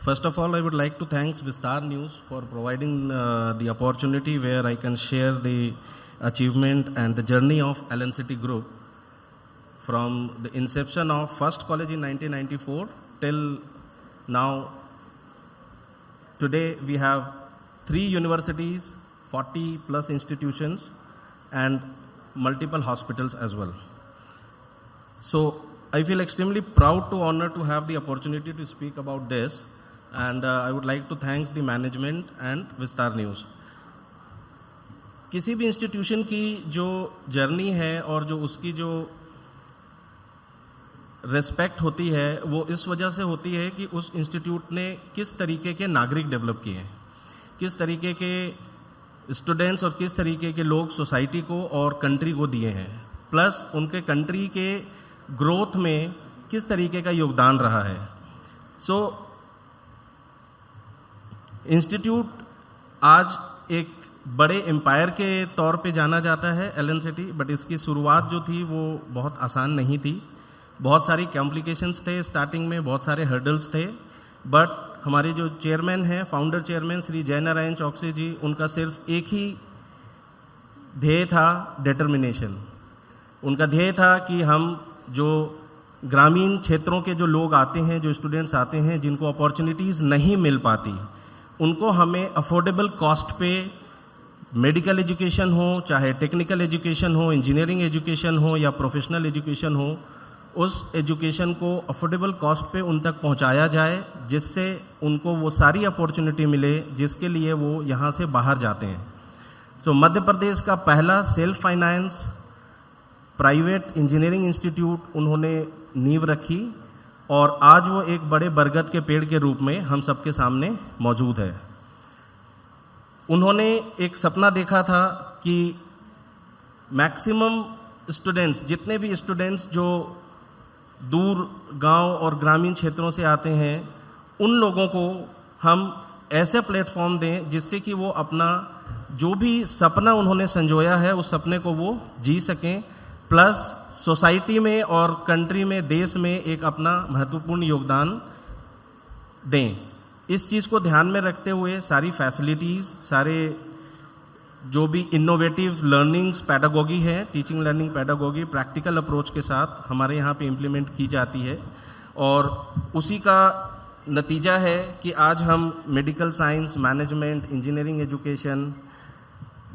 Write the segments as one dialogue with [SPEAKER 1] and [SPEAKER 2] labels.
[SPEAKER 1] First of all, I would like to thank Vistar News for providing the opportunity where I can share the achievement and the journey of LNCT Group from the inception of first college in 1994 till now. Today we have 3 universities, 40 plus institutions and multiple hospitals as well. So I feel extremely proud to honor to have the opportunity to speak about this, and I would like to thank the management and Vistar News. किसी भी institution की जो journey है और जो उसकी जो respect होती है वो इस वजह से होती है कि उस इंस्टीट्यूट ने किस तरीके के नागरिक डेवलप किए हैं, किस तरीके के स्टूडेंट्स और किस तरीके के लोग सोसाइटी को और कंट्री को दिए हैं, प्लस उनके कंट्री के ग्रोथ में किस तरीके का योगदान रहा है. सो इंस्टीट्यूट आज एक बड़े एम्पायर के तौर पे जाना जाता है LNCT, बट इसकी शुरुआत जो थी वो बहुत आसान नहीं थी. बहुत सारी कॉम्प्लिकेशंस थे स्टार्टिंग में, बहुत सारे हर्डल्स थे, बट हमारे जो चेयरमैन हैं, फाउंडर चेयरमैन श्री जयनारायण चौकसी जी, उनका सिर्फ एक ही ध्येय था, डिटर्मिनेशन. उनका ध्येय था कि हम जो ग्रामीण क्षेत्रों के जो लोग आते हैं, जो स्टूडेंट्स आते हैं जिनको अपॉर्चुनिटीज़ नहीं मिल पाती, उनको हमें अफोर्डेबल कॉस्ट पे मेडिकल एजुकेशन हो, चाहे टेक्निकल एजुकेशन हो, इंजीनियरिंग एजुकेशन हो या प्रोफेशनल एजुकेशन हो, उस एजुकेशन को अफोर्डेबल कॉस्ट पे उन तक पहुंचाया जाए, जिससे उनको वो सारी अपॉर्चुनिटी मिले जिसके लिए वो यहाँ से बाहर जाते हैं. सो मध्य प्रदेश का पहला self finance private engineering institute उन्होंने नींव रखी और आज वो एक बड़े बरगद के पेड़ के रूप में हम सबके सामने मौजूद है. उन्होंने एक सपना देखा था कि मैक्सिमम स्टूडेंट्स, जितने भी स्टूडेंट्स जो दूर गांव और ग्रामीण क्षेत्रों से आते हैं, उन लोगों को हम ऐसे प्लेटफॉर्म दें जिससे कि वो अपना जो भी सपना उन्होंने संजोया है उस सपने को वो जी सकें, प्लस सोसाइटी में और कंट्री में, देश में एक अपना महत्वपूर्ण योगदान दें. इस चीज़ को ध्यान में रखते हुए सारी फैसिलिटीज़, सारे जो भी इनोवेटिव लर्निंग्स पैडागोगी है, teaching learning pedagogy practical approach के साथ हमारे यहाँ पे इम्प्लीमेंट की जाती है, और उसी का नतीजा है कि आज हम medical science, management, engineering education,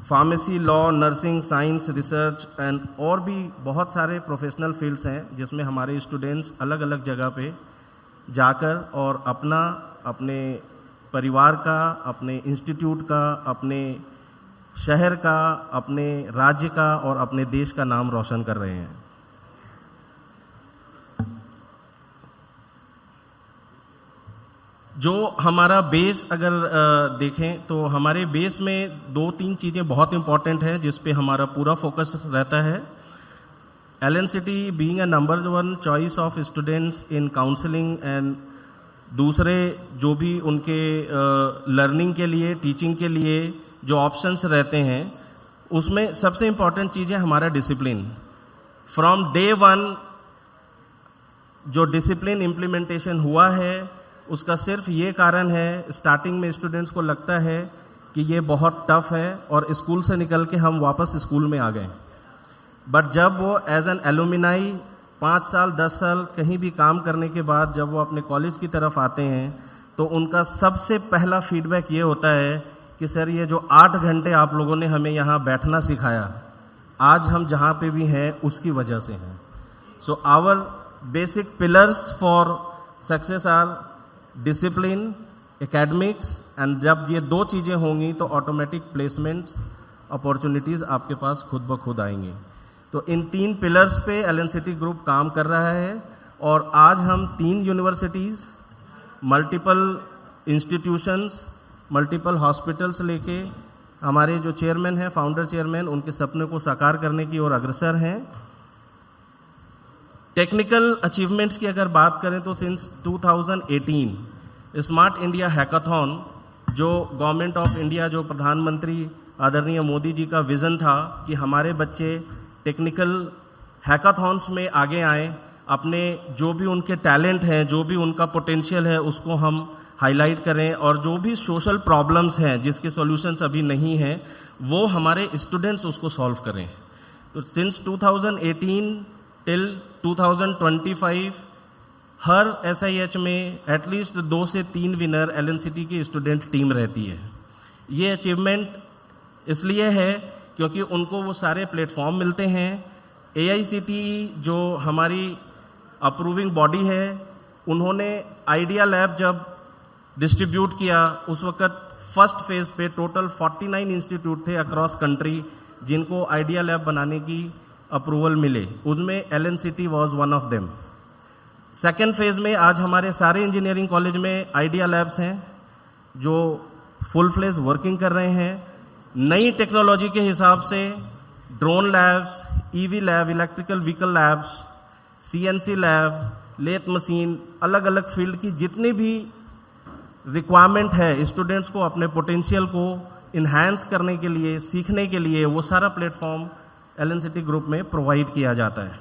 [SPEAKER 1] pharmacy, law, nursing, science, research and और भी बहुत सारे प्रोफेशनल फील्ड्स हैं जिसमें हमारे स्टूडेंट्स अलग अलग जगह पे जाकर और अपने परिवार का, अपने इंस्टीट्यूट का, अपने शहर का, अपने राज्य का और अपने देश का नाम रोशन कर रहे हैं. जो हमारा बेस अगर देखें तो हमारे बेस में 2-3 चीज़ें बहुत इंपॉर्टेंट हैं जिस पे हमारा पूरा फोकस रहता है. LNCT being a number 1 choice of students in counselling and दूसरे जो भी उनके लर्निंग के लिए, टीचिंग के लिए जो ऑप्शंस रहते हैं, उसमें सबसे इम्पॉर्टेंट चीज़ है हमारा डिसिप्लिन. फ्रॉम डे 1 जो डिसिप्लिन इम्प्लीमेंटेशन हुआ है उसका सिर्फ ये कारण है, स्टार्टिंग में स्टूडेंट्स को लगता है कि ये बहुत टफ है और स्कूल से निकल के हम वापस स्कूल में आ गए, बट जब वो एज एन एलुमिनाई 5 साल 10 साल कहीं भी काम करने के बाद जब वो अपने कॉलेज की तरफ आते हैं तो उनका सबसे पहला फीडबैक ये होता है कि सर ये जो 8 घंटे आप लोगों ने हमें यहाँ बैठना सिखाया, आज हम जहाँ पे भी हैं उसकी वजह से हैं. So our basic pillars for success are discipline, academics, and जब ये 2 चीज़ें होंगी तो ऑटोमेटिक प्लेसमेंट्स अपॉर्चुनिटीज़ आपके पास खुद ब खुद आएंगी. तो इन 3 पिलर्स पे LNCT ग्रुप काम कर रहा है और आज हम 3 universities, multiple institutions, multiple hospitals लेके हमारे जो चेयरमैन हैं, फाउंडर चेयरमैन, उनके सपने को साकार करने की ओर अग्रसर हैं. टेक्निकल अचीवमेंट्स की अगर बात करें तो सिंस 2018 स्मार्ट इंडिया हैकाथॉन, जो गवर्नमेंट ऑफ इंडिया, जो प्रधानमंत्री आदरणीय मोदी जी का विज़न था कि हमारे बच्चे टेक्निकल हैकाथॉन्स में आगे आएँ, अपने जो भी उनके टैलेंट हैं, जो भी उनका पोटेंशियल है उसको हम हाईलाइट करें और जो भी सोशल प्रॉब्लम्स हैं जिसके सॉल्यूशंस अभी नहीं हैं वो हमारे स्टूडेंट्स उसको सॉल्व करें। तो सिंस 2018 टिल 2025 हर SIH में एटलीस्ट 2 से 3 विनर LNCT की स्टूडेंट टीम रहती है। ये अचीवमेंट इसलिए है क्योंकि उनको वो सारे प्लेटफॉर्म मिलते हैं। AICTE जो हमारी अप्रूविंग बॉडी है, उन्होंने आइडिया लैब जब डिस्ट्रीब्यूट किया उस वक्त फर्स्ट फेज पे टोटल 49 इंस्टीट्यूट थे अक्रॉस कंट्री जिनको आइडिया लैब बनाने की अप्रूवल मिले, उनमें LNCT was one of them. Second phase में आज हमारे सारे इंजीनियरिंग कॉलेज में आइडिया लैब्स हैं जो फुल फ्लेज वर्किंग कर रहे हैं। नई टेक्नोलॉजी के हिसाब से drone labs, EV lab, electrical vehicle labs, CNC lab, lathe machine, अलग अलग फील्ड की जितनी भी रिक्वायरमेंट है स्टूडेंट्स को अपने पोटेंशियल को इन्हांस करने के लिए, सीखने के लिए, वो सारा प्लेटफॉर्म LNCT ग्रुप में प्रोवाइड किया जाता है।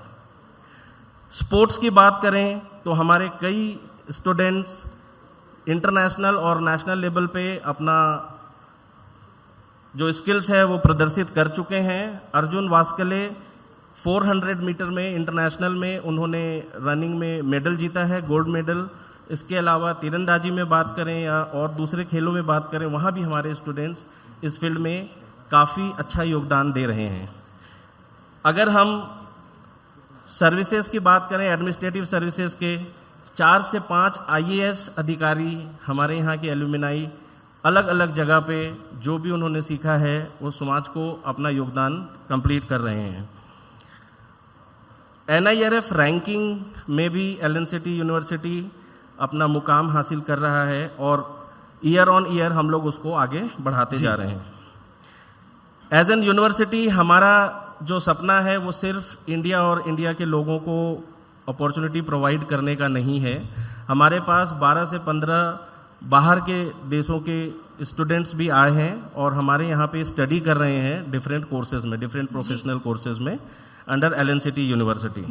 [SPEAKER 1] स्पोर्ट्स की बात करें तो हमारे कई स्टूडेंट्स इंटरनेशनल और नेशनल लेवल पे अपना जो स्किल्स है वो प्रदर्शित कर चुके हैं। अर्जुन वास्कले 400 मीटर में इंटरनेशनल में उन्होंने रनिंग में मेडल जीता है, गोल्ड मेडल। इसके अलावा तीरंदाजी में बात करें या और दूसरे खेलों में बात करें, वहाँ भी हमारे स्टूडेंट्स इस फील्ड में काफ़ी अच्छा योगदान दे रहे हैं। अगर हम सर्विसेज की बात करें, एडमिनिस्ट्रेटिव सर्विसेज के 4 से 5 IAS अधिकारी हमारे यहाँ के एल्यूमिनाई अलग अलग जगह पे जो भी उन्होंने सीखा है वो समाज को अपना योगदान कंप्लीट कर रहे हैं। NIRF रैंकिंग में भी LNCT यूनिवर्सिटी अपना मुकाम हासिल कर रहा है और ईयर ऑन ईयर हम लोग उसको आगे बढ़ाते जा रहे हैं। एज एन यूनिवर्सिटी हमारा जो सपना है वो सिर्फ इंडिया और इंडिया के लोगों को अपॉर्चुनिटी प्रोवाइड करने का नहीं है। हमारे पास 12 से 15 बाहर के देशों के स्टूडेंट्स भी आए हैं और हमारे यहाँ पे स्टडी कर रहे हैं डिफरेंट कोर्सेज में, डिफरेंट प्रोफेशनल कोर्सेज में अंडर LNCT यूनिवर्सिटी।